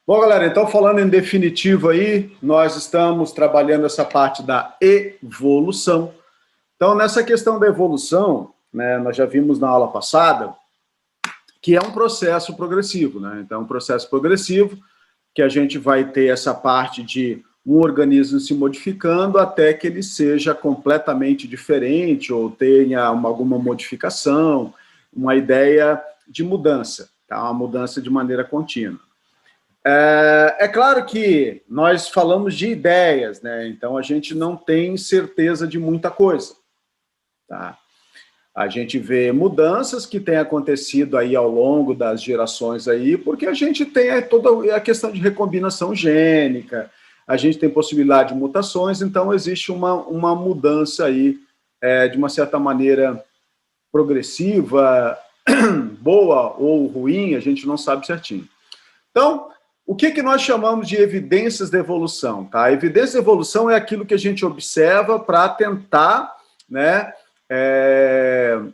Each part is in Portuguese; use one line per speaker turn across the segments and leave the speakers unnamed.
Bom, galera, então falando em definitivo aí, nós estamos trabalhando essa parte da evolução. Então, nessa questão da evolução, né, nós já vimos na aula passada que é um processo progressivo, né? Então, um processo progressivo que a gente vai ter essa parte de um organismo se modificando até que ele seja completamente diferente ou tenha alguma modificação, uma ideia de mudança, tá? Uma mudança de maneira contínua. É claro que nós falamos de ideias, né? Então a gente não tem certeza de muita coisa, tá? A gente vê mudanças que têm acontecido aí ao longo das gerações aí, porque a gente tem toda a questão de recombinação gênica, a gente tem possibilidade de mutações, então existe uma mudança aí, de uma certa maneira progressiva, boa ou ruim, a gente não sabe certinho. Então, o que nós chamamos de evidências da evolução? Tá? A evidência da evolução é aquilo que a gente observa para tentar, né,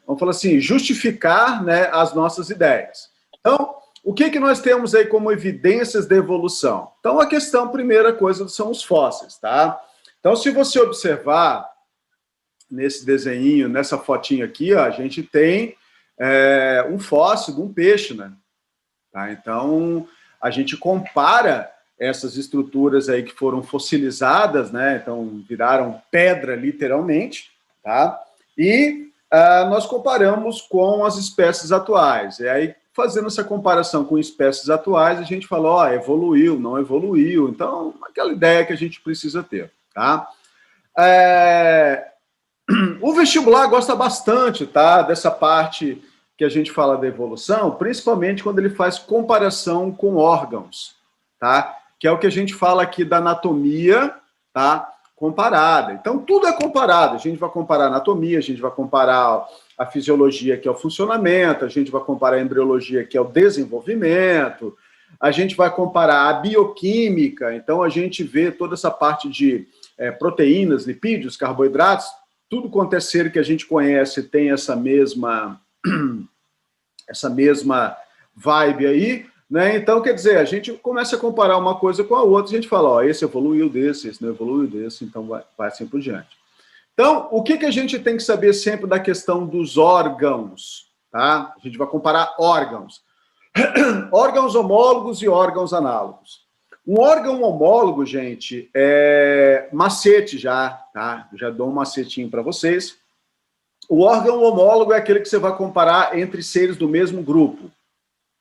vamos falar assim, justificar, né, as nossas ideias. Então, o que nós temos aí como evidências da evolução? Então, a questão, primeira coisa, são os fósseis. Tá? Então, se você observar nesse desenho, nessa fotinha aqui, ó, a gente tem um fóssil de um peixe, né? Tá? Então, a gente compara essas estruturas aí que foram fossilizadas, né? Então, viraram pedra, literalmente, tá? E nós comparamos com as espécies atuais. E aí, fazendo essa comparação com espécies atuais, a gente fala, ó, evoluiu, não evoluiu. Então, aquela ideia que a gente precisa ter, tá? O vestibular gosta bastante, tá? Dessa parte que a gente fala da evolução, principalmente quando ele faz comparação com órgãos, tá? Que é o que a gente fala aqui da anatomia, tá? Comparada. Então, tudo é comparado. A gente vai comparar a anatomia, a gente vai comparar a fisiologia, que é o funcionamento, a gente vai comparar a embriologia, que é o desenvolvimento, a gente vai comparar a bioquímica, então a gente vê toda essa parte de proteínas, lipídios, carboidratos, tudo quanto é ser que a gente conhece tem essa mesma vibe aí, né? Então, quer dizer, a gente começa a comparar uma coisa com a outra, a gente fala, ó, esse evoluiu desse, esse não evoluiu desse, então vai assim por diante. Então, o que a gente tem que saber sempre da questão dos órgãos, tá? A gente vai comparar órgãos. Órgãos homólogos e órgãos análogos. Um órgão homólogo, gente, é macete já, tá? Já dou um macetinho para vocês. O órgão homólogo é aquele que você vai comparar entre seres do mesmo grupo,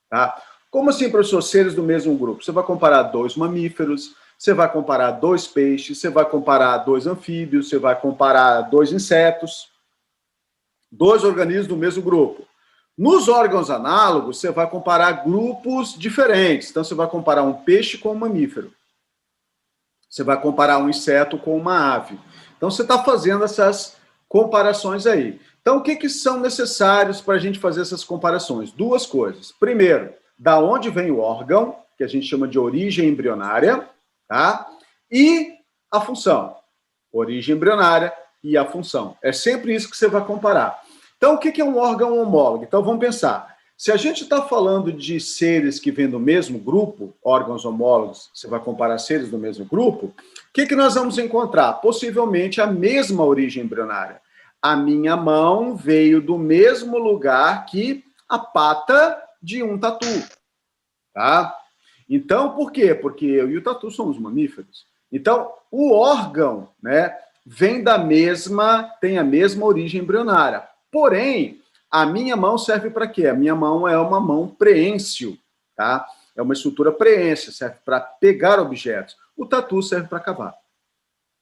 tá? Como assim, professor, seres do mesmo grupo? Você vai comparar dois mamíferos, você vai comparar dois peixes, você vai comparar dois anfíbios, você vai comparar dois insetos, dois organismos do mesmo grupo. Nos órgãos análogos, você vai comparar grupos diferentes. Então, você vai comparar um peixe com um mamífero. Você vai comparar um inseto com uma ave. Então, você está fazendo essas comparações aí. Então, o que são necessários para a gente fazer essas comparações? Duas coisas. Primeiro, da onde vem o órgão, que a gente chama de origem embrionária, tá? E a função. Origem embrionária e a função. É sempre isso que você vai comparar. Então, o que é um órgão homólogo? Então, vamos pensar. Se a gente está falando de seres que vêm do mesmo grupo, órgãos homólogos, você vai comparar seres do mesmo grupo, o que nós vamos encontrar? Possivelmente a mesma origem embrionária. A minha mão veio do mesmo lugar que a pata de um tatu. Tá? Então, por quê? Porque eu e o tatu somos mamíferos. Então, o órgão, né, tem a mesma origem embrionária. Porém, a minha mão serve para quê? A minha mão é uma mão preênsil, tá? É uma estrutura preência, serve para pegar objetos. O tatu serve para cavar,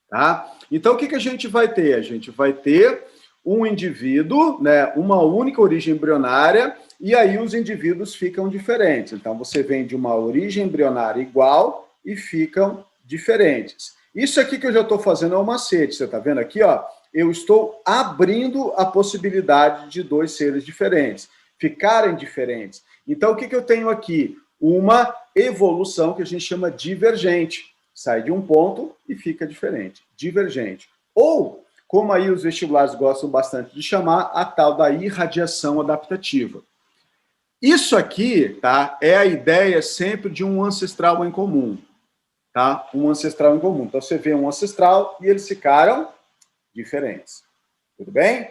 tá? Então, o que a gente vai ter? A gente vai ter um indivíduo, né, uma única origem embrionária, e aí os indivíduos ficam diferentes. Então, você vem de uma origem embrionária igual e ficam diferentes. Isso aqui que eu já estou fazendo é um macete, você está vendo aqui, ó? Eu estou abrindo a possibilidade de dois seres diferentes, ficarem diferentes. Então, o que eu tenho aqui? Uma evolução que a gente chama divergente. Sai de um ponto e fica diferente, divergente. Ou, como aí os vestibulares gostam bastante de chamar, a tal da irradiação adaptativa. Isso aqui, tá, é a ideia sempre de um ancestral em comum, tá? Um ancestral em comum. Então, você vê um ancestral e eles ficaram diferentes. Tudo bem?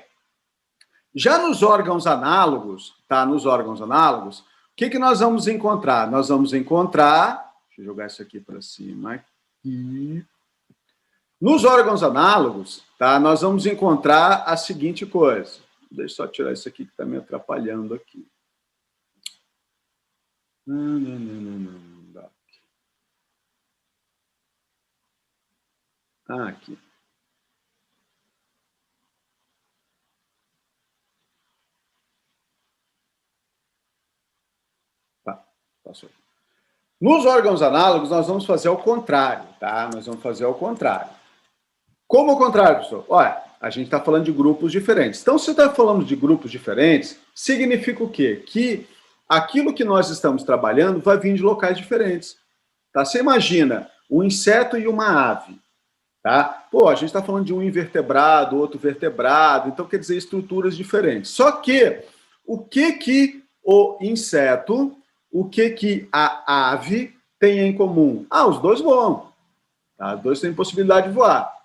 Já nos órgãos análogos, tá? Nos órgãos análogos, o que nós vamos encontrar? Nós vamos encontrar... Deixa eu jogar isso aqui para cima. Aqui. Nos órgãos análogos, tá? Nós vamos encontrar a seguinte coisa. Deixa eu só tirar isso aqui que está me atrapalhando aqui. Aqui. Tá, passou. Nos órgãos análogos, nós vamos fazer ao contrário, tá? Nós vamos fazer ao contrário. Como ao contrário, professor? Olha, a gente está falando de grupos diferentes. Então, se você está falando de grupos diferentes, significa o quê? Que aquilo que nós estamos trabalhando vai vir de locais diferentes. Tá? Você imagina um inseto e uma ave. Tá? Pô, a gente está falando de um invertebrado, outro vertebrado, então quer dizer estruturas diferentes. Só que o que o inseto, o que a ave tem em comum? Ah, os dois voam. Tá? Os dois têm possibilidade de voar.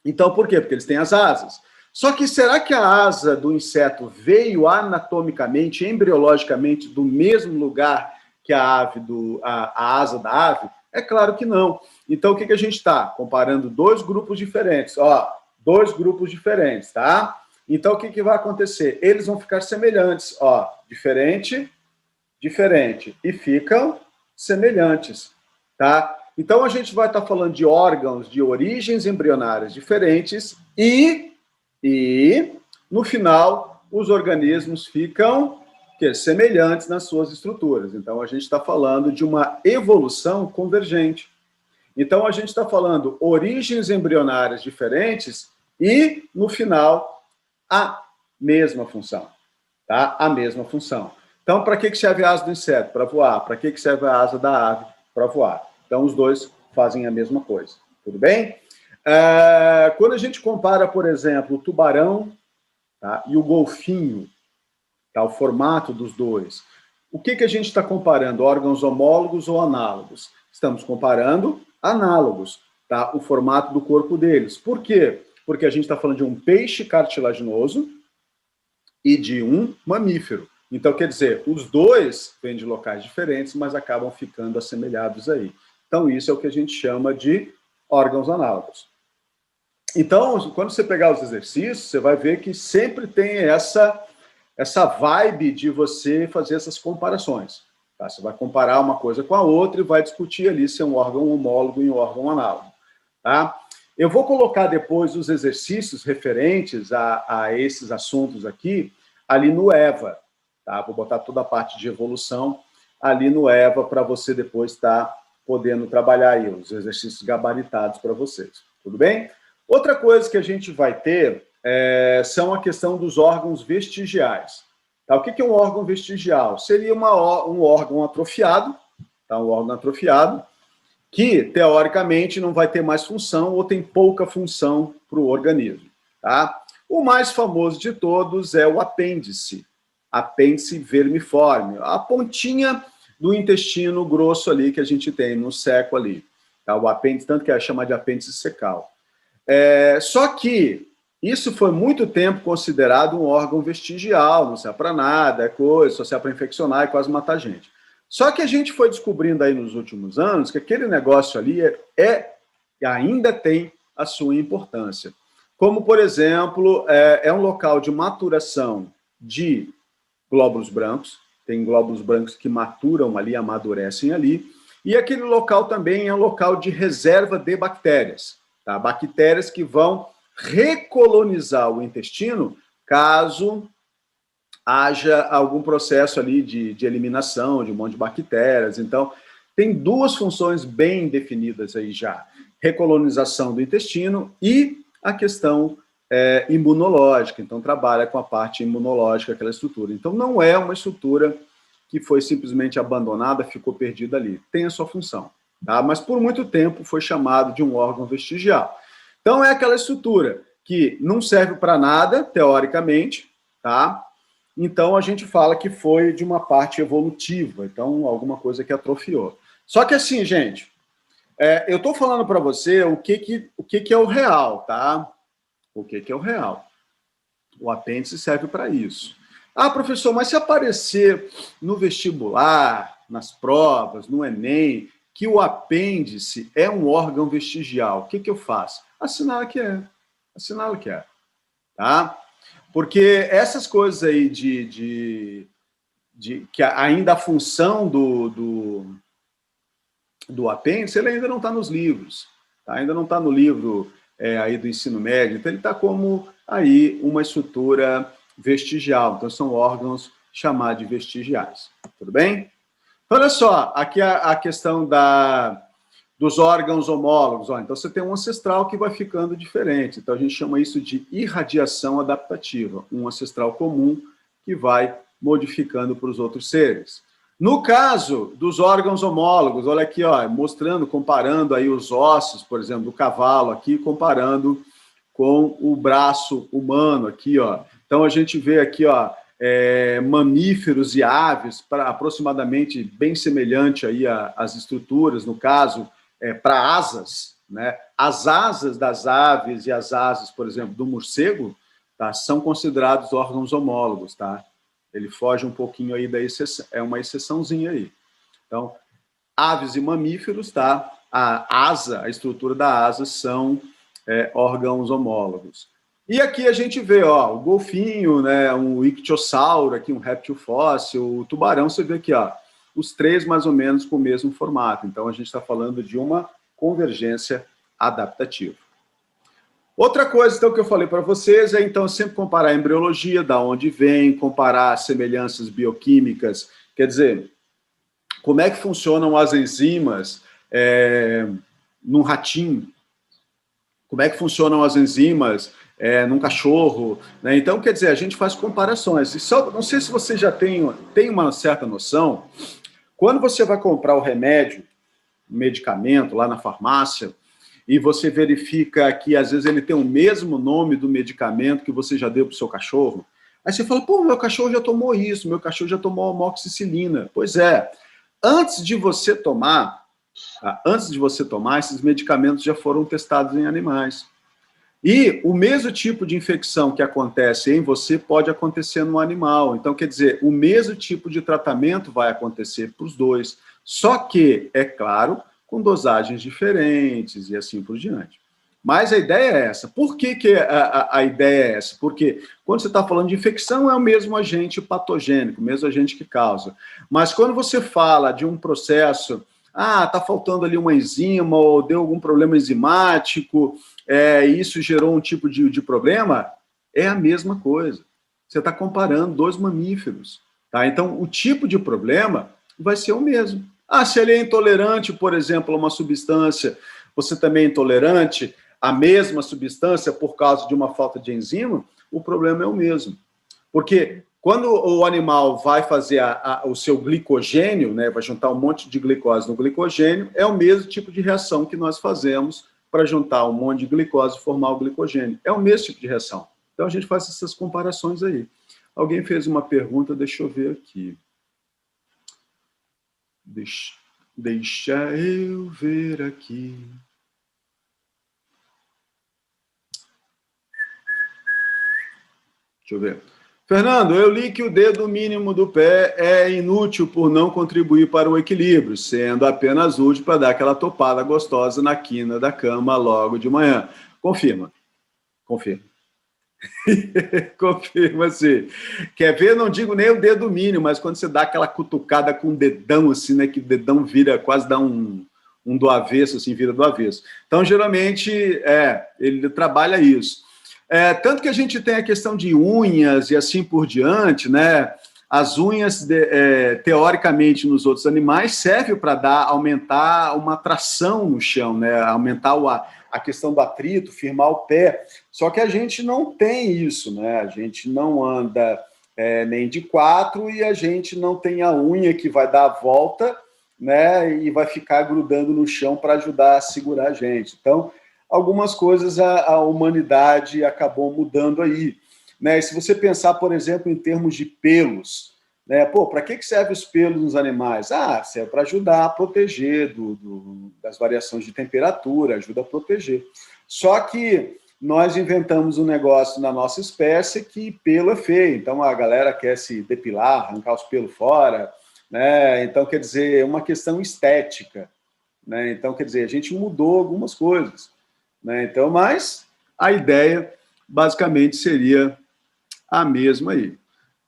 Então, por quê? Porque eles têm as asas. Só que será que a asa do inseto veio anatomicamente, embriologicamente, do mesmo lugar que a asa da ave? É claro que não. Então, o que a gente está? Comparando dois grupos diferentes. Ó, dois grupos diferentes, tá? Então, o que vai acontecer? Eles vão ficar semelhantes. Ó, diferente, diferente. E ficam semelhantes, tá? Então, a gente vai estar falando de órgãos de origens embrionárias diferentes e no final, os organismos ficam semelhantes nas suas estruturas. Então, a gente está falando de uma evolução convergente. Então, a gente está falando origens embrionárias diferentes e, no final, a mesma função. Tá? A mesma função. Então, para que serve a asa do inseto? Para voar. Para que serve a asa da ave? Para voar. Então, os dois fazem a mesma coisa. Tudo bem? Quando a gente compara, por exemplo, o tubarão, tá, e o golfinho, tá, o formato dos dois, o que a gente está comparando? Órgãos homólogos ou análogos? Estamos comparando análogos, tá? O formato do corpo deles. Por quê? Porque a gente está falando de um peixe cartilaginoso e de um mamífero. Então, quer dizer, os dois vêm de locais diferentes, mas acabam ficando assemelhados aí. Então, isso é o que a gente chama de órgãos análogos. Então, quando você pegar os exercícios, você vai ver que sempre tem essa vibe de você fazer essas comparações. Tá? Você vai comparar uma coisa com a outra e vai discutir ali se é um órgão homólogo e um órgão análogo. Tá? Eu vou colocar depois os exercícios referentes a esses assuntos aqui, ali no EVA. Tá? Vou botar toda a parte de evolução ali no EVA para você depois estar podendo trabalhar aí os exercícios gabaritados para vocês. Tudo bem? Outra coisa que a gente vai ter são a questão dos órgãos vestigiais. Tá? O que é um órgão vestigial? Seria um órgão atrofiado, tá? Um órgão atrofiado, que, teoricamente, não vai ter mais função ou tem pouca função para o organismo. Tá? O mais famoso de todos é o apêndice vermiforme, a pontinha do intestino grosso ali que a gente tem no seco ali. Tá? O apêndice, tanto que é chamado de apêndice secal. Só que isso foi muito tempo considerado um órgão vestigial, não serve para nada, é coisa, só serve para infeccionar e quase matar gente. Só que a gente foi descobrindo aí nos últimos anos que aquele negócio ali ainda tem a sua importância. Como, por exemplo, é um local de maturação de glóbulos brancos, tem glóbulos brancos que maturam ali, amadurecem ali, e aquele local também é um local de reserva de bactérias. Tá? Bactérias que vão recolonizar o intestino caso haja algum processo ali de eliminação de um monte de bactérias. Então, tem duas funções bem definidas aí já. Recolonização do intestino e a questão imunológica. Então, trabalha com a parte imunológica, aquela estrutura. Então, não é uma estrutura que foi simplesmente abandonada, ficou perdida ali. Tem a sua função. Tá? Mas, por muito tempo, foi chamado de um órgão vestigial. Então, é aquela estrutura que não serve para nada, teoricamente, tá? então a gente fala que foi de uma parte evolutiva, então alguma coisa que atrofiou. Só que assim, gente, eu estou falando para você o que é o real, tá? O que é o real. O apêndice serve para isso. Ah, professor, mas se aparecer no vestibular, nas provas, no Enem, que o apêndice é um órgão vestigial, o que eu faço? Assinala que é. Assinala que é. Tá? Porque essas coisas aí de que ainda a função do apêndice, ele ainda não está nos livros. Tá? Ainda não está no livro aí do ensino médio, então ele está como aí uma estrutura vestigial. Então são órgãos chamados de vestigiais. Tudo bem? Então, olha só, aqui a questão dos órgãos homólogos. Ó, então, você tem um ancestral que vai ficando diferente. Então, a gente chama isso de irradiação adaptativa. Um ancestral comum que vai modificando para os outros seres. No caso dos órgãos homólogos, olha aqui, ó, mostrando, comparando aí os ossos, por exemplo, do cavalo aqui, comparando com o braço humano aqui, ó. Então, a gente vê aqui, ó, mamíferos e aves, aproximadamente bem semelhante aí às estruturas, no caso, para asas, né? As asas das aves e as asas, por exemplo, do morcego, tá? São considerados órgãos homólogos, tá? Ele foge um pouquinho aí da exceção, é uma exceçãozinha aí. Então, aves e mamíferos, tá? A estrutura da asa são órgãos homólogos. E aqui a gente vê, ó, o golfinho, né, um ictiosauro, aqui um réptil fóssil, o tubarão, você vê aqui, ó, os três mais ou menos com o mesmo formato. Então a gente está falando de uma convergência adaptativa. Outra coisa, então, que eu falei para vocês é, então, sempre comparar a embriologia, da onde vem, comparar semelhanças bioquímicas, quer dizer, como é que funcionam as enzimas num ratinho, como é que funcionam as enzimas num cachorro, né? Então, quer dizer, a gente faz comparações. E só, não sei se você já tem uma certa noção, quando você vai comprar o remédio, o medicamento lá na farmácia, e você verifica que, às vezes, ele tem o mesmo nome do medicamento que você já deu para o seu cachorro, aí você fala, pô, meu cachorro já tomou isso, meu cachorro já tomou amoxicilina. Pois é, antes de você tomar, esses medicamentos já foram testados em animais. E o mesmo tipo de infecção que acontece em você pode acontecer no animal. Então, quer dizer, o mesmo tipo de tratamento vai acontecer para os dois. Só que, é claro, com dosagens diferentes e assim por diante. Mas a ideia é essa. Por que a ideia é essa? Porque quando você está falando de infecção, é o mesmo agente patogênico, o mesmo agente que causa. Mas quando você fala de um processo, está faltando ali uma enzima, ou deu algum problema enzimático, isso gerou um tipo de problema, é a mesma coisa. Você está comparando dois mamíferos. Tá? Então, o tipo de problema vai ser o mesmo. Se ele é intolerante, por exemplo, a uma substância, você também é intolerante à mesma substância por causa de uma falta de enzima, o problema é o mesmo. Porque quando o animal vai fazer o seu glicogênio, né, vai juntar um monte de glicose no glicogênio, é o mesmo tipo de reação que nós fazemos para juntar um monte de glicose e formar o glicogênio. É o mesmo tipo de reação. Então, a gente faz essas comparações aí. Alguém fez uma pergunta, deixa eu ver aqui. Deixa eu ver aqui. Deixa eu ver. Fernando, eu li que o dedo mínimo do pé é inútil por não contribuir para o equilíbrio, sendo apenas útil para dar aquela topada gostosa na quina da cama logo de manhã. Confirma. Confirma, sim. Quer ver? Não digo nem o dedo mínimo, mas quando você dá aquela cutucada com o dedão, assim, né? Que o dedão vira, quase dá um do avesso, assim, vira do avesso. Então, geralmente, ele trabalha isso. Tanto que a gente tem a questão de unhas e assim por diante, né? As unhas, teoricamente, nos outros animais, servem para aumentar uma tração no chão, né? Aumentar a questão do atrito, firmar o pé. Só que a gente não tem isso, né? A gente não anda nem de 4 e a gente não tem a unha que vai dar a volta, né? E vai ficar grudando no chão para ajudar a segurar a gente. Então, algumas coisas a humanidade acabou mudando aí. né? E se você pensar, por exemplo, em termos de pelos, né? Pô, para que servem os pelos nos animais? Ah, serve para ajudar a proteger das variações de temperatura, ajuda a proteger. Só que nós inventamos um negócio na nossa espécie que pelo é feio, então a galera quer se depilar, arrancar os pelos fora, né? Então, quer dizer, é uma questão estética, né? Então, quer dizer, a gente mudou algumas coisas, né? Então, mas a ideia basicamente seria a mesma aí.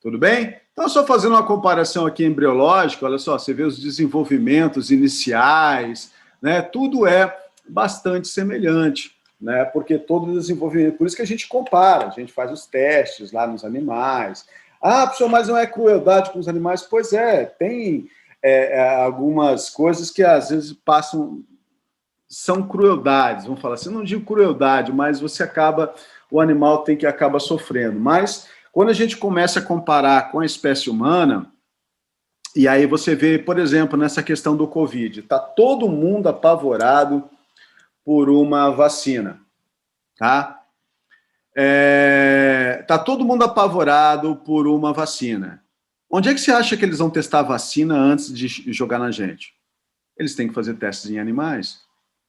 Tudo bem? Então, só fazendo uma comparação aqui embriológica, olha só, você vê os desenvolvimentos iniciais, né? Tudo é bastante semelhante, né? Porque todo o desenvolvimento, por isso que a gente compara, a gente faz os testes lá nos animais. Ah, professor, mas não é crueldade com os animais? Pois é, tem algumas coisas que às vezes passam, são crueldades, vamos falar assim, eu não digo crueldade, mas o animal acaba sofrendo. Mas quando a gente começa a comparar com a espécie humana, e aí você vê, por exemplo, nessa questão do Covid, está todo mundo apavorado por uma vacina, tá? Tá todo mundo apavorado por uma vacina. Onde é que você acha que eles vão testar a vacina antes de jogar na gente? Eles têm que fazer testes em animais.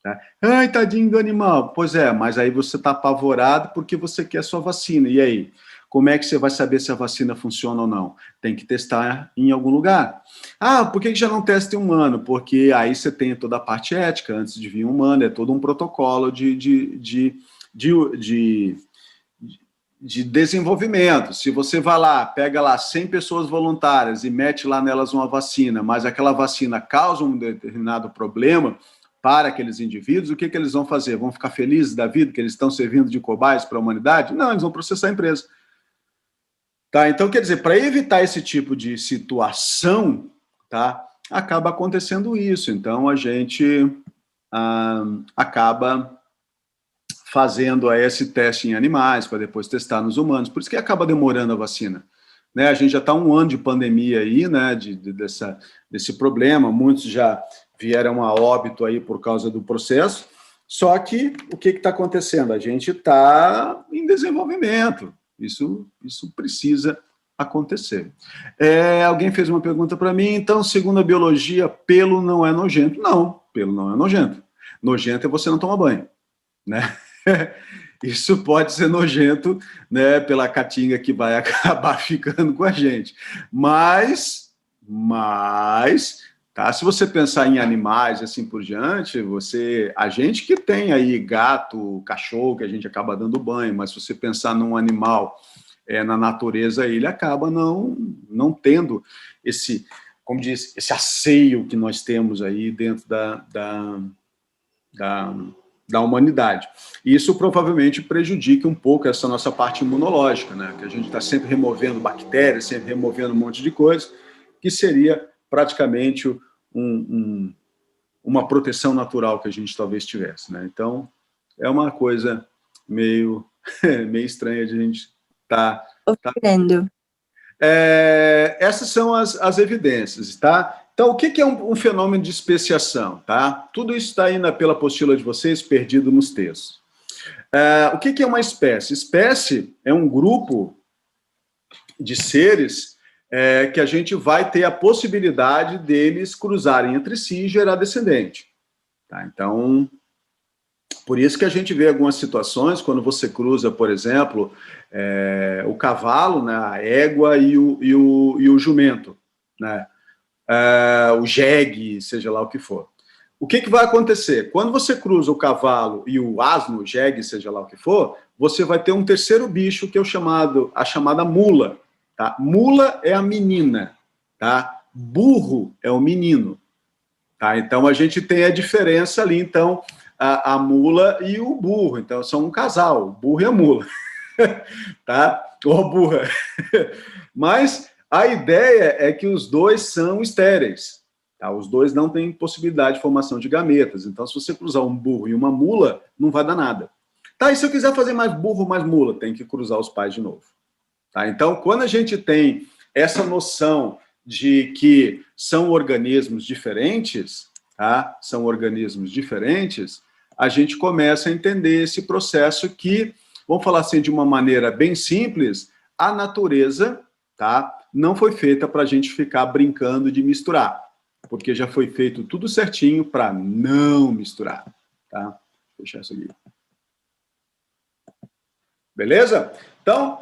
Tá? Ai, tadinho do animal. Pois é, mas aí você está apavorado porque você quer a sua vacina. E aí? Como é que você vai saber se a vacina funciona ou não? Tem que testar em algum lugar. Ah, por que já não testa em humano? Porque aí você tem toda a parte ética, antes de vir humano, é todo um protocolo de desenvolvimento. Se você vai lá, pega lá 100 pessoas voluntárias e mete lá nelas uma vacina, mas aquela vacina causa um determinado problema para aqueles indivíduos, o que eles vão fazer? Vão ficar felizes da vida que eles estão servindo de cobaias para a humanidade? Não, eles vão processar a empresa. Tá? Então, quer dizer, para evitar esse tipo de situação, tá, acaba acontecendo isso. Então, a gente acaba fazendo esse teste em animais para depois testar nos humanos. Por isso que acaba demorando a vacina. Né? A gente já está um ano de pandemia aí, né, desse problema. Muitos já vieram a óbito aí por causa do processo. Só que o que está acontecendo? A gente está em desenvolvimento. Isso precisa acontecer. Alguém fez uma pergunta para mim, então, segundo a biologia, pelo não é nojento. Não, pelo não é nojento. Nojento é você não tomar banho, né? Isso pode ser nojento, né, pela caatinga que vai acabar ficando com a gente. Mas tá, se você pensar em animais e assim por diante, a gente que tem aí gato, cachorro, que a gente acaba dando banho, mas se você pensar num animal na natureza, ele acaba não tendo esse, como diz, esse asseio que nós temos aí dentro da humanidade. E isso provavelmente prejudica um pouco essa nossa parte imunológica, né? Que a gente está sempre removendo bactérias, sempre removendo um monte de coisa, que seria praticamente uma proteção natural que a gente talvez tivesse, né? Então, é uma coisa meio estranha de a gente estar...
Entendendo.
Essas são as evidências, tá? Então, o que é um fenômeno de especiação, tá? Tudo isso está aí pela apostila de vocês, perdido nos textos. O que é uma espécie? Espécie é um grupo de seres que a gente vai ter a possibilidade deles cruzarem entre si e gerar descendente. Tá? Então, por isso que a gente vê algumas situações, quando você cruza, por exemplo, o cavalo, né, a égua e o jumento, né? O jegue, seja lá o que for. O que vai acontecer? Quando você cruza o cavalo e o asno, o jegue, seja lá o que for, você vai ter um terceiro bicho, que é a chamada mula. Tá? Mula é a menina, tá? Burro é o menino. Tá? Então, a gente tem a diferença ali, então, a mula e o burro. Então, são um casal, o burro e a mula. Tá? Ou a burra. Mas a ideia é que os dois são estéreis. Tá? Os dois não têm possibilidade de formação de gametas. Então, se você cruzar um burro e uma mula, não vai dar nada. Tá, e se eu quiser fazer mais burro, mais mula? Tem que cruzar os pais de novo. Tá? Então, quando a gente tem essa noção de que são organismos diferentes, tá? São organismos diferentes, a gente começa a entender esse processo que, vamos falar assim de uma maneira bem simples, a natureza, tá, não foi feita para a gente ficar brincando de misturar, porque já foi feito tudo certinho para não misturar, tá? Vou deixar isso aqui. Beleza? Então,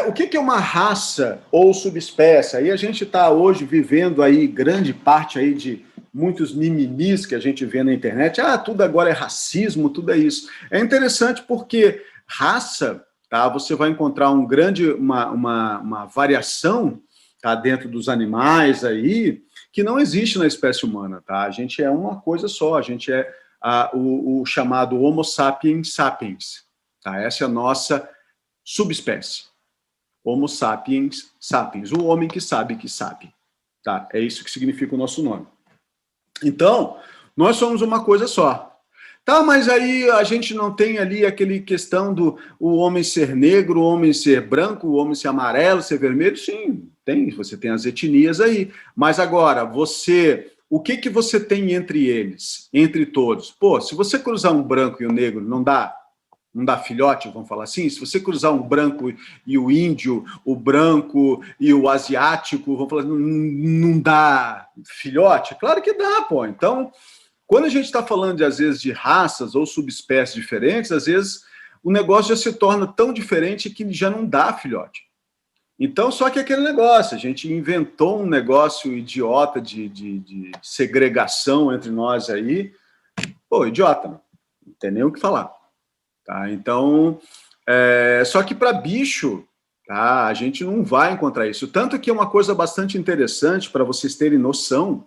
o que é uma raça ou subespécie? Aí a gente está hoje vivendo aí grande parte aí de muitos mimimis que a gente vê na internet. Ah, tudo agora é racismo, tudo é isso. É interessante porque raça, tá? Você vai encontrar uma variação, tá, dentro dos animais aí que não existe na espécie humana, tá? A gente é uma coisa só, a gente é o chamado Homo sapiens sapiens. Tá? Essa é a nossa subespécie. Homo sapiens sapiens. O homem que sabe que sabe. Tá? É isso que significa o nosso nome. Então, nós somos uma coisa só. Tá, mas aí a gente não tem ali aquele questão do o homem ser negro, o homem ser branco, o homem ser amarelo, ser vermelho? Sim, tem. Você tem as etnias aí. Mas agora, o que você tem entre eles? Entre todos? Pô, se você cruzar um branco e um negro, não dá filhote, vamos falar assim? Se você cruzar um branco e o índio, o branco e o asiático, vamos falar, não dá filhote? Claro que dá, pô. Então, quando a gente está falando, às vezes, de raças ou subespécies diferentes, às vezes o negócio já se torna tão diferente que já não dá filhote. Então, só que aquele negócio, a gente inventou um negócio idiota de segregação entre nós aí. Pô, idiota, não tem nem o que falar. Tá? Então, só que para bicho, tá, a gente não vai encontrar isso. Tanto que é uma coisa bastante interessante para vocês terem noção,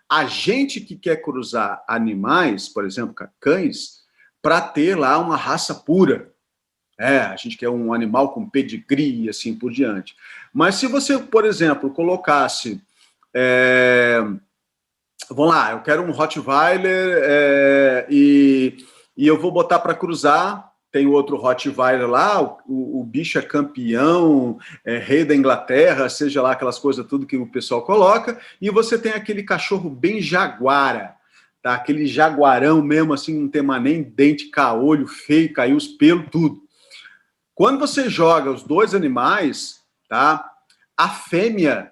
a gente que quer cruzar animais, por exemplo, cães, para ter lá uma raça pura. A gente quer um animal com pedigree e assim por diante. Mas se você, por exemplo, colocasse... vamos lá, eu quero um Rottweiler e eu vou botar para cruzar, tem outro Rottweiler lá, o bicho é campeão, rei da Inglaterra, seja lá aquelas coisas tudo que o pessoal coloca, e você tem aquele cachorro bem jaguara, tá? Aquele jaguarão mesmo, assim, não tem mais nem dente, caolho, feio, caiu os pelos, tudo. Quando você joga os dois animais, tá? A fêmea,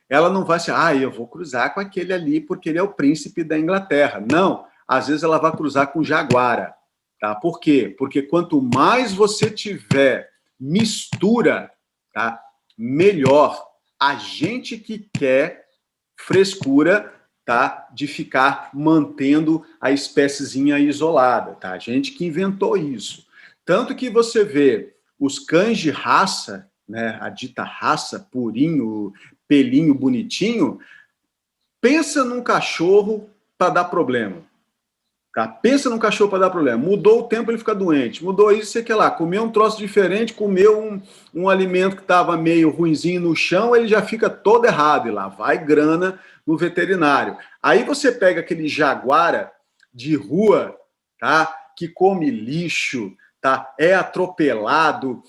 ela não vai ser, eu vou cruzar com aquele ali porque ele é o príncipe da Inglaterra. Não, às vezes ela vai cruzar com jaguara, tá? Por quê? Porque quanto mais você tiver mistura, tá? Melhor. A gente que quer frescura, tá? De ficar mantendo a espéciezinha isolada, tá? A gente que inventou isso. Tanto que você vê os cães de raça, né? A dita raça, purinho, pelinho bonitinho, pensa num cachorro para dar problema. Tá? Pensa num cachorro para dar problema. Mudou o tempo, ele fica doente. Mudou isso, sei que lá. Comeu um troço diferente, comeu um alimento que estava meio ruinzinho no chão, ele já fica todo errado. E lá vai grana no veterinário. Aí você pega aquele jaguara de rua, tá? Que come lixo, tá? É atropelado,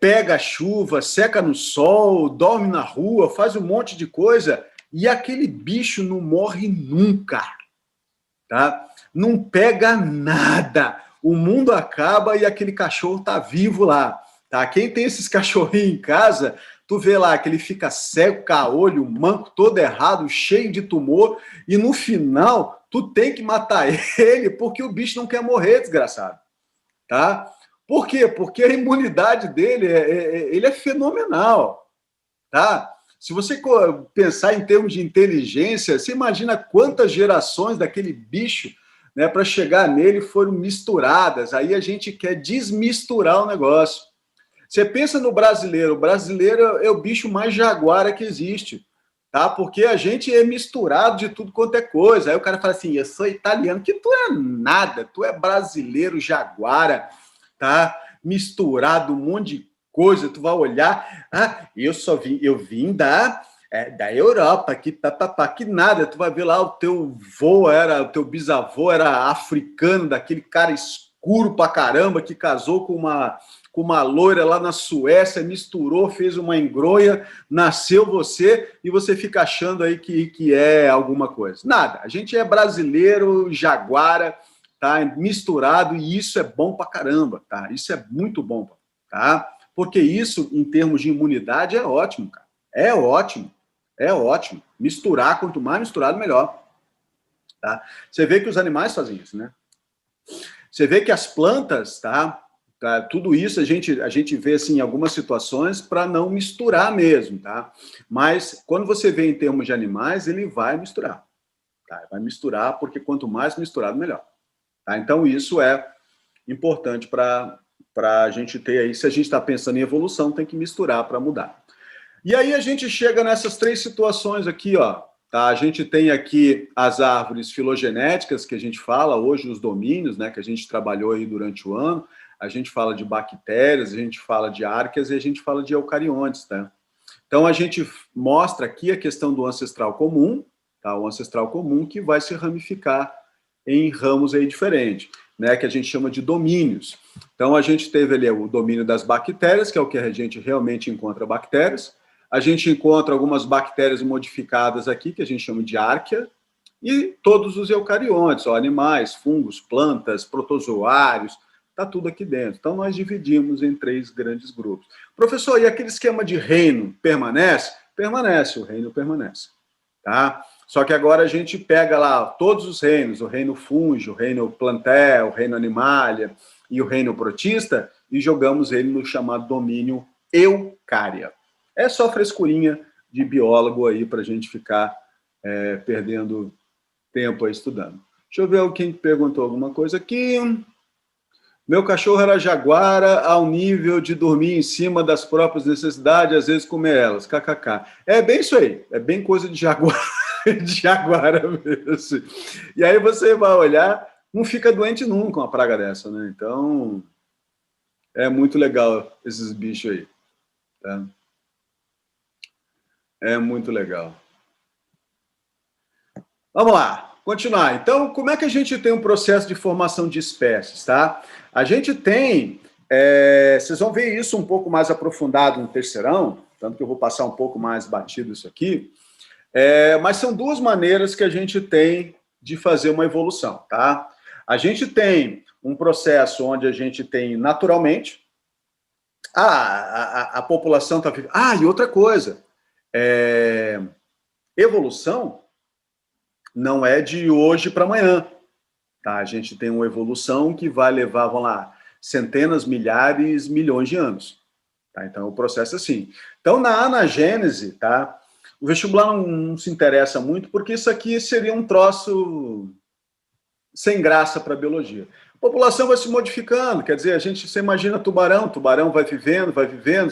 pega chuva, seca no sol, dorme na rua, faz um monte de coisa, e aquele bicho não morre nunca. Tá? Não pega nada. O mundo acaba e aquele cachorro tá vivo lá. Tá? Quem tem esses cachorrinhos em casa, tu vê lá que ele fica cego, caolho, manco, todo errado, cheio de tumor, e no final tu tem que matar ele porque o bicho não quer morrer, desgraçado. Tá? Por quê? Porque a imunidade dele ele é fenomenal. Tá? Se você pensar em termos de inteligência, você imagina quantas gerações daquele bicho, né, para chegar nele foram misturadas. Aí a gente quer desmisturar o negócio. Você pensa no brasileiro, o brasileiro é o bicho mais jaguara que existe, tá? Porque a gente é misturado de tudo quanto é coisa. Aí o cara fala assim, eu sou italiano, que tu é nada, tu é brasileiro, jaguara, tá? Misturado, um monte de coisa, tu vai olhar, eu vim da Europa, que nada, tu vai ver lá o teu bisavô era africano, daquele cara escuro pra caramba, que casou com uma loira lá na Suécia, misturou, fez uma engronha, nasceu você, e você fica achando aí que é alguma coisa. Nada, a gente é brasileiro, jaguara, tá? Misturado, e isso é bom pra caramba, tá? Isso é muito bom, tá? Porque isso, em termos de imunidade, é ótimo, cara. É ótimo. É ótimo. Misturar, quanto mais misturado, melhor. Tá? Você vê que os animais fazem isso, né? Você vê que as plantas, tá? Tudo isso a gente vê assim, em algumas situações para não misturar mesmo, tá? Mas quando você vê em termos de animais, ele vai misturar. Tá? Vai misturar, porque quanto mais misturado, melhor. Tá? Então, isso é importante para a gente ter aí. Se a gente está pensando em evolução, tem que misturar para mudar. E aí a gente chega nessas 3 situações aqui, ó. Tá? A gente tem aqui as árvores filogenéticas, que a gente fala hoje, os domínios, né, que a gente trabalhou aí durante o ano. A gente fala de bactérias, a gente fala de árqueas e a gente fala de eucariontes, tá? Então, a gente mostra aqui a questão do ancestral comum, tá? O ancestral comum que vai se ramificar em ramos aí diferentes, né? Que a gente chama de domínios. Então, a gente teve ali o domínio das bactérias, que é o que a gente realmente encontra bactérias. A gente encontra algumas bactérias modificadas aqui, que a gente chama de árquea, e todos os eucariontes, ó, animais, fungos, plantas, protozoários, está tudo aqui dentro. Então, nós dividimos em 3 grandes grupos. Professor, e aquele esquema de reino permanece? Permanece, o reino permanece. Tá? Só que agora a gente pega lá todos os reinos, o reino fúngio, o reino plantel, o reino animalia e o reino protista, e jogamos ele no chamado domínio eucária. É só frescurinha de biólogo aí para a gente ficar perdendo tempo aí estudando. Deixa eu ver quem perguntou alguma coisa aqui. Meu cachorro era jaguara ao nível de dormir em cima das próprias necessidades, às vezes comer elas, kkk. É bem isso aí, é bem coisa de jaguara, de jaguara mesmo. E aí você vai olhar, não fica doente nunca com uma praga dessa, né? Então, é muito legal esses bichos aí. Tá? É muito legal. Vamos lá. Continuar. Então, como é que a gente tem um processo de formação de espécies, tá? A gente tem, vocês vão ver isso um pouco mais aprofundado no terceirão, tanto que eu vou passar um pouco mais batido isso aqui, mas são 2 maneiras que a gente tem de fazer uma evolução, tá? A gente tem um processo onde a gente tem naturalmente, a população está... e outra coisa, evolução não é de hoje para amanhã. Tá? A gente tem uma evolução que vai levar, vamos lá, centenas, milhares, milhões de anos. Tá? Então, o processo é assim. Então, na anagênese, tá? O vestibular não se interessa muito, porque isso aqui seria um troço sem graça para a biologia. A população vai se modificando, quer dizer, você imagina tubarão vai vivendo,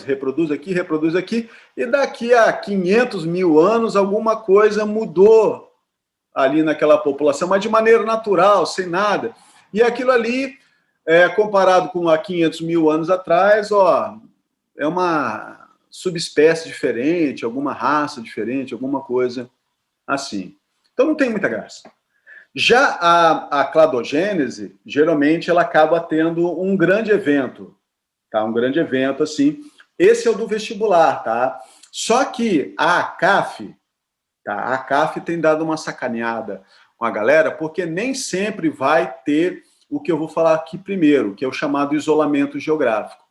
reproduz aqui, e daqui a 500 mil anos alguma coisa mudou ali naquela população, mas de maneira natural, sem nada. E aquilo ali, comparado com há 500 mil anos atrás, ó, é uma subespécie diferente, alguma raça diferente, alguma coisa assim. Então não tem muita graça. Já a cladogênese, geralmente, ela acaba tendo um grande evento, tá? Um grande evento, assim. Esse é o do vestibular, tá? Só que a ACAF, tá? A ACAF tem dado uma sacaneada com a galera, porque nem sempre vai ter o que eu vou falar aqui primeiro, que é o chamado isolamento geográfico.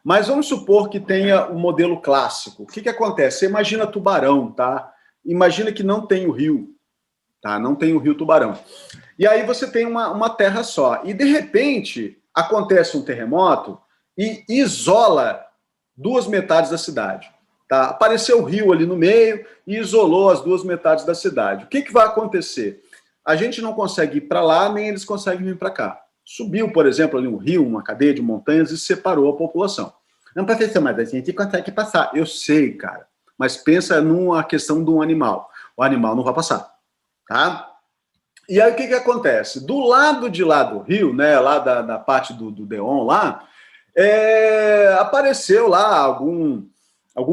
Mas vamos supor que tenha o modelo clássico. O que acontece? Você imagina Tubarão, tá? Imagina que não tem o rio, tá? Não tem o rio Tubarão. E aí você tem uma terra só. E, de repente, acontece um terremoto e isola 2 metades da cidade. Tá? Apareceu o rio ali no meio e isolou as 2 metades da cidade. O que vai acontecer? A gente não consegue ir para lá, nem eles conseguem vir para cá. Subiu, por exemplo, ali um rio, uma cadeia de montanhas e separou a população. Não, professor, mas a gente consegue passar. Eu sei, cara. Mas pensa numa questão de um animal. O animal não vai passar. Tá? E aí o que acontece? Do lado de lá do rio, né, lá da parte do Deon lá, apareceu lá algum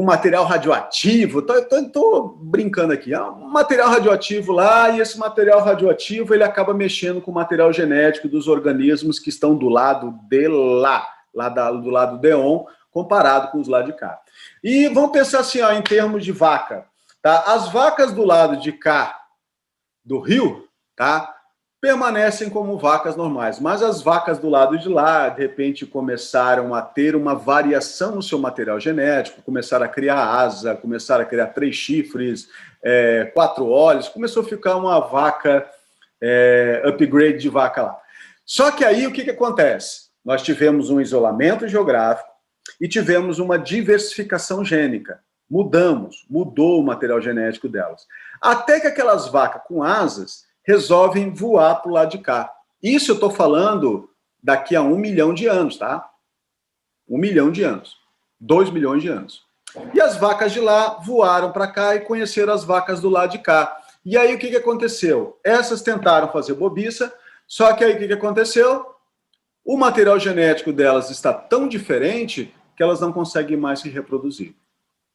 material radioativo, tô brincando aqui, um material radioativo lá, e esse material radioativo ele acaba mexendo com o material genético dos organismos que estão do lado de lá do lado do Deon, comparado com os lá de cá. E vamos pensar assim, ó, em termos de vaca. Tá? As vacas do lado de cá do rio, tá? permanecem como vacas normais, mas as vacas do lado de lá, de repente, começaram a ter uma variação no seu material genético, começaram a criar asa, começaram a criar 3 chifres, 4 olhos, começou a ficar uma vaca, upgrade de vaca lá. Só que aí, o que acontece? Nós tivemos um isolamento geográfico e tivemos uma diversificação gênica. Mudou o material genético delas. Até que aquelas vacas com asas resolvem voar para o lado de cá. Isso eu estou falando daqui a 1 milhão de anos, tá? 1 milhão de anos. 2 milhões de anos. E as vacas de lá voaram para cá e conheceram as vacas do lado de cá. E aí o que aconteceu? Essas tentaram fazer bobiça, só que aí o que aconteceu? O material genético delas está tão diferente que elas não conseguem mais se reproduzir.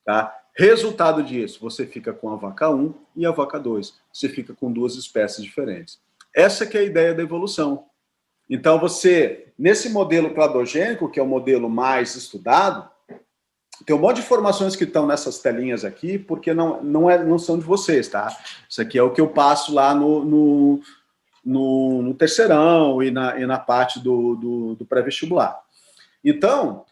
Tá? Resultado disso, você fica com a vaca 1 e a vaca 2. Você fica com 2 espécies diferentes. Essa que é a ideia da evolução. Então, você, nesse modelo cladogênico, que é o modelo mais estudado, tem um monte de informações que estão nessas telinhas aqui, porque não são de vocês, tá? Isso aqui é o que eu passo lá no terceirão e na parte do pré-vestibular. Então,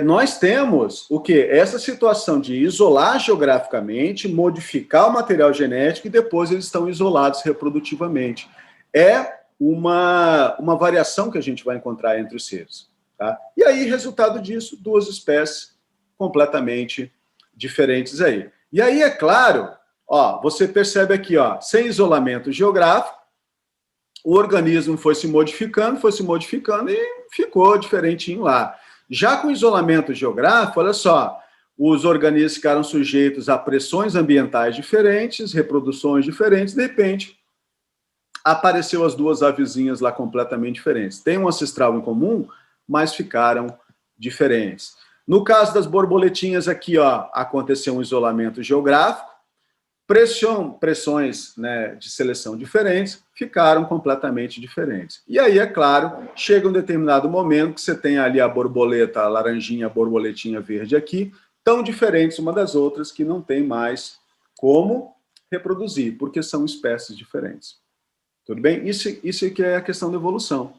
nós temos o quê? Essa situação de isolar geograficamente, modificar o material genético e depois eles estão isolados reprodutivamente. É uma variação que a gente vai encontrar entre os seres. Tá? E aí, resultado disso, 2 espécies completamente diferentes aí. E aí, é claro, você percebe aqui, sem isolamento geográfico, o organismo foi se modificando e ficou diferentinho lá. Já com isolamento geográfico, olha só, os organismos ficaram sujeitos a pressões ambientais diferentes, reproduções diferentes, de repente, apareceu as 2 avezinhas lá completamente diferentes. Tem um ancestral em comum, mas ficaram diferentes. No caso das borboletinhas aqui, aconteceu um isolamento geográfico, pressões, né, de seleção diferentes, ficaram completamente diferentes. E aí, é claro, chega um determinado momento que você tem ali a borboleta laranjinha, a borboletinha verde aqui, tão diferentes uma das outras que não tem mais como reproduzir, porque são espécies diferentes. Tudo bem? Isso que é a questão da evolução.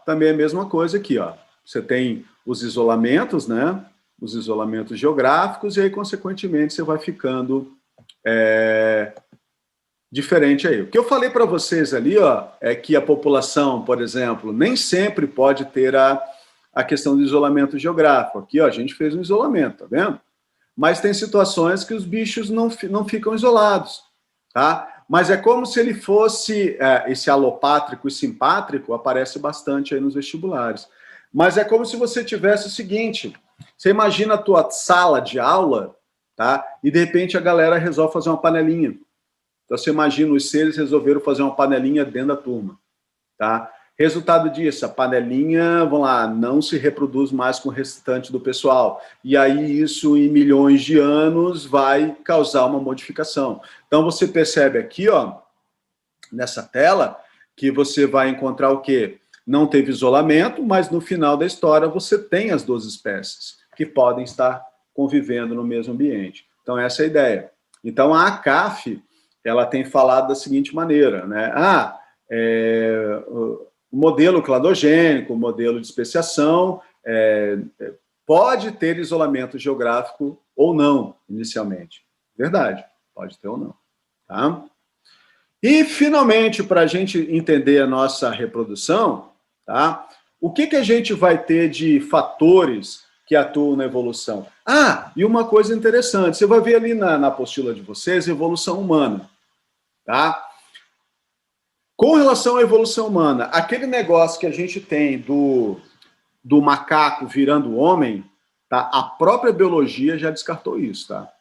Também é a mesma coisa aqui, Você tem os isolamentos, né? Os isolamentos geográficos, e aí, consequentemente, você vai ficando diferente aí. O que eu falei para vocês ali, é que a população, por exemplo, nem sempre pode ter a questão do isolamento geográfico. Aqui, a gente fez um isolamento, tá vendo? Mas tem situações que os bichos não ficam isolados, tá? Mas é como se ele fosse, esse alopátrico e simpátrico aparece bastante aí nos vestibulares. Mas é como se você tivesse o seguinte, você imagina a tua sala de aula, tá? E de repente a galera resolve fazer uma panelinha. Então você imagina, os seres resolveram fazer uma panelinha dentro da turma, tá? Resultado disso, a panelinha, vamos lá, não se reproduz mais com o restante do pessoal. E aí isso, em milhões de anos, vai causar uma modificação. Então você percebe aqui, nessa tela, que você vai encontrar o quê? Não teve isolamento, mas no final da história você tem as 2 espécies que podem estar convivendo no mesmo ambiente. Então, essa é a ideia. Então, a ACAF, ela tem falado da seguinte maneira, né? O modelo cladogênico, o modelo de especiação, pode ter isolamento geográfico ou não, inicialmente. Verdade, pode ter ou não. Tá? E, finalmente, para a gente entender a nossa reprodução, tá? O que a gente vai ter de fatores que atuam na evolução? E uma coisa interessante, você vai ver ali na apostila de vocês, evolução humana. Tá? Com relação à evolução humana, aquele negócio que a gente tem do macaco virando homem, tá? A própria biologia já descartou isso, tá?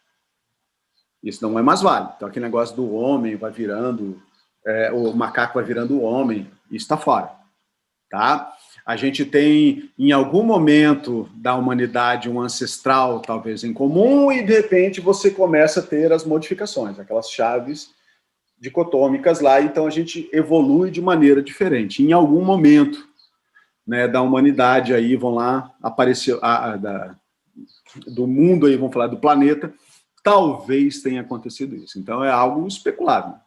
Isso não é mais válido. Então, aquele negócio do homem vai virando, o macaco vai virando o homem, isso está fora. Tá? A gente tem, em algum momento da humanidade, um ancestral, talvez, em comum, e, de repente, você começa a ter as modificações, aquelas chaves dicotômicas lá, então a gente evolui de maneira diferente. Em algum momento, né, da humanidade, aí, vão lá, apareceu, do mundo, aí, vamos falar do planeta, talvez tenha acontecido isso. Então, é algo especulado.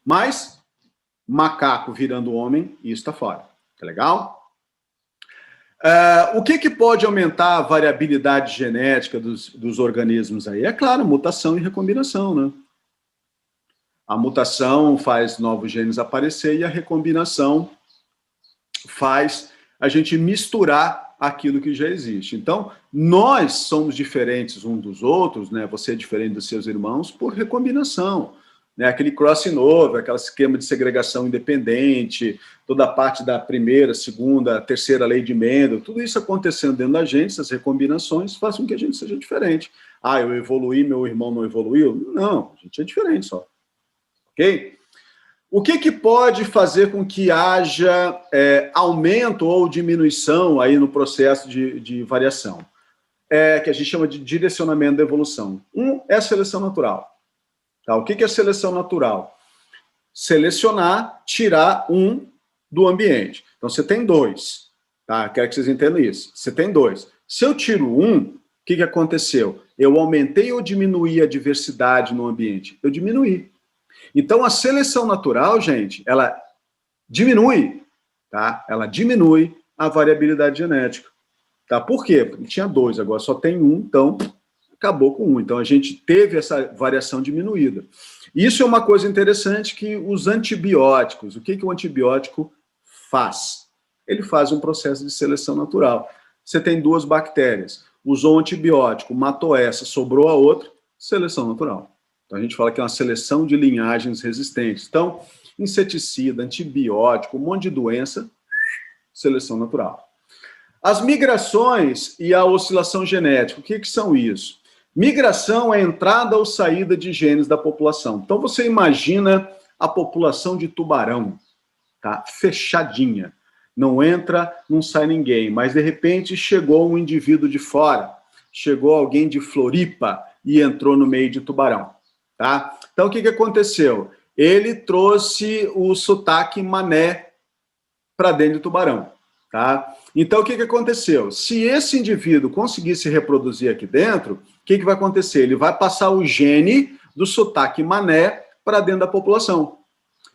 Mas macaco virando homem, isso está fora. Tá legal? O que pode aumentar a variabilidade genética dos organismos aí? É claro, mutação e recombinação, né? A mutação faz novos genes aparecer e a recombinação faz a gente misturar aquilo que já existe. Então, nós somos diferentes uns dos outros, né? Você é diferente dos seus irmãos por recombinação, né? Aquele crossing over, aquele esquema de segregação independente, toda a parte da primeira, segunda, terceira lei de Mendel, tudo isso acontecendo dentro da gente, essas recombinações fazem com que a gente seja diferente. Ah, eu evoluí, meu irmão não evoluiu? Não, a gente é diferente só. Ok? O que pode fazer com que haja aumento ou diminuição aí no processo de variação? Que a gente chama de direcionamento da evolução. É a seleção natural. Tá? O que é seleção natural? Selecionar, tirar um do ambiente. Então, você tem dois. Tá? Quero que vocês entendam isso. Você tem dois. Se eu tiro um, o que aconteceu? Eu aumentei ou diminuí a diversidade no ambiente? Eu diminuí. Então, a seleção natural, gente, ela diminui, tá? Ela diminui a variabilidade genética. Tá? Por quê? Porque tinha dois, agora só tem um, então acabou com um. Então, a gente teve essa variação diminuída. Isso é uma coisa interessante que os antibióticos, o que o antibiótico faz? Ele faz um processo de seleção natural. Você tem duas bactérias, usou um antibiótico, matou essa, sobrou a outra, seleção natural. Então, a gente fala que é uma seleção de linhagens resistentes. Então, inseticida, antibiótico, um monte de doença, seleção natural. As migrações e a oscilação genética, o que são isso? Migração é a entrada ou saída de genes da população. Então, você imagina a população de tubarão, tá? Fechadinha. Não entra, não sai ninguém. Mas, de repente, chegou um indivíduo de fora. Chegou alguém de Floripa e entrou no meio de tubarão. Tá? Então, o que aconteceu? Ele trouxe o sotaque mané para dentro de tubarão. Tá? Então, o que aconteceu? Se esse indivíduo conseguir se reproduzir aqui dentro, o que vai acontecer? Ele vai passar o gene do sotaque mané para dentro da população.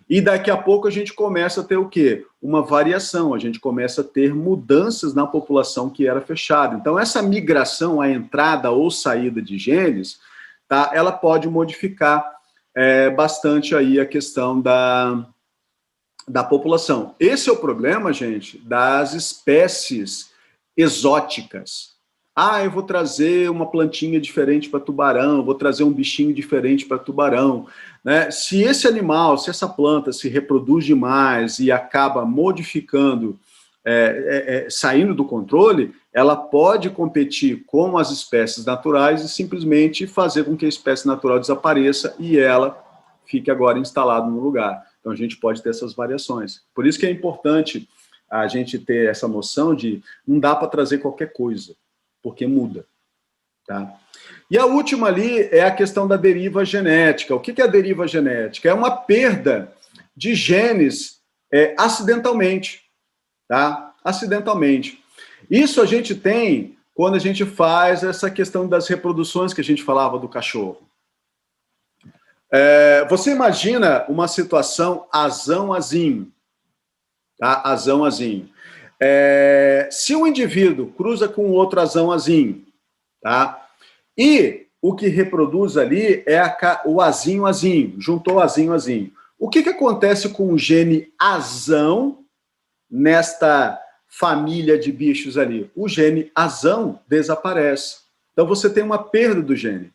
E daqui a pouco a gente começa a ter o quê? Uma variação, a gente começa a ter mudanças na população que era fechada. Então, essa migração, a entrada ou saída de genes, tá? Ela pode modificar bastante aí a questão da população. Esse é o problema, gente, das espécies exóticas. Ah, eu vou trazer uma plantinha diferente para tubarão, vou trazer um bichinho diferente para tubarão. Né? Se esse animal, se essa planta se reproduz demais e acaba modificando, saindo do controle, ela pode competir com as espécies naturais e simplesmente fazer com que a espécie natural desapareça e ela fique agora instalada no lugar. Então, a gente pode ter essas variações. Por isso que é importante a gente ter essa noção de não dá para trazer qualquer coisa, porque muda. Tá? E a última ali é a questão da deriva genética. O que é a deriva genética? É uma perda de genes acidentalmente. Tá? Acidentalmente. Isso a gente tem quando a gente faz essa questão das reproduções que a gente falava do cachorro. Você imagina uma situação azão-azinho, tá? Azão-azinho. Se um indivíduo cruza com outro azão-azinho, tá? E o que reproduz ali é o azinho-azinho, juntou azinho-azinho. O que acontece com o gene azão nesta família de bichos ali? O gene azão desaparece. Então você tem uma perda do gene.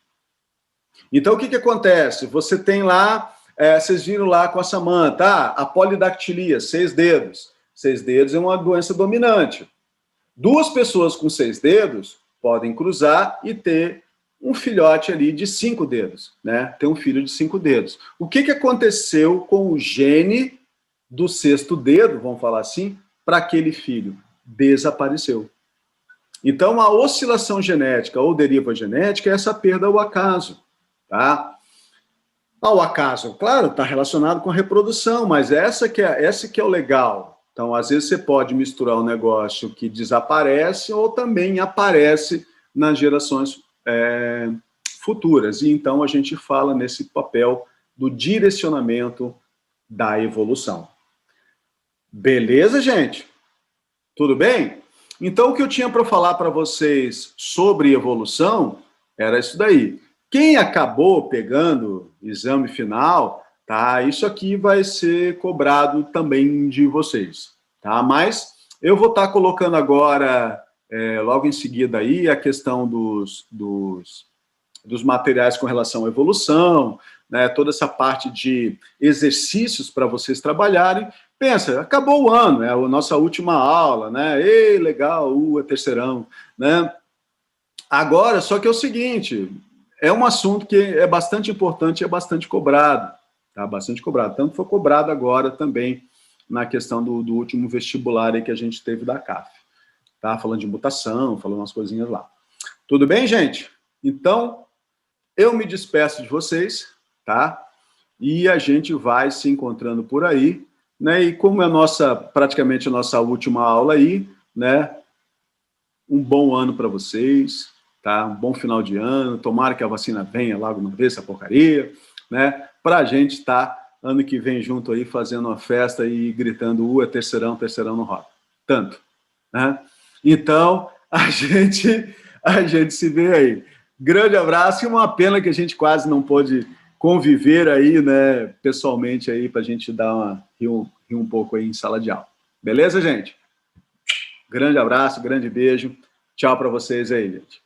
Então o que acontece? Você tem lá, vocês viram lá com a Samanta, a polidactilia, 6 dedos. 6 dedos é uma doença dominante. 2 pessoas com 6 dedos podem cruzar e ter um filhote ali de 5 dedos, né? Ter um filho de 5 dedos. O que aconteceu com o gene do 6º dedo, vamos falar assim, para aquele filho? Desapareceu. Então, a oscilação genética ou deriva genética é essa perda ao acaso. Tá? Ao acaso, claro, está relacionado com a reprodução, mas esse que é o legal. Então, às vezes, você pode misturar um negócio que desaparece ou também aparece nas gerações futuras. E então a gente fala nesse papel do direcionamento da evolução. Beleza, gente? Tudo bem? Então, o que eu tinha para falar para vocês sobre evolução era isso daí. Quem acabou pegando exame final, tá? Isso aqui vai ser cobrado também de vocês, tá? Mas eu vou estar colocando agora, logo em seguida aí, a questão dos materiais com relação à evolução, né? Toda essa parte de exercícios para vocês trabalharem. Pensa, acabou o ano, é a nossa última aula, né? Ei, legal, é terceirão, né? Agora, só que é o seguinte, é um assunto que é bastante importante e é bastante cobrado, tá? Bastante cobrado. Tanto foi cobrado agora também na questão do último vestibular aí que a gente teve da CAF, tá? Falando de mutação, falando umas coisinhas lá. Tudo bem, gente? Então, eu me despeço de vocês, tá? E a gente vai se encontrando por aí, né? E como é praticamente a nossa última aula aí, né? Um bom ano para vocês, tá? Um bom final de ano. Tomara que a vacina venha logo uma vez, essa porcaria, né? Para a gente estar ano que vem junto aí fazendo uma festa e gritando: é terceirão, terceirão no roda. Tanto, né? Então, a gente se vê aí. Grande abraço e uma pena que a gente quase não pôde conviver aí, né, pessoalmente aí, para a gente rir um pouco aí em sala de aula. Beleza, gente? Grande abraço, grande beijo. Tchau para vocês aí, gente.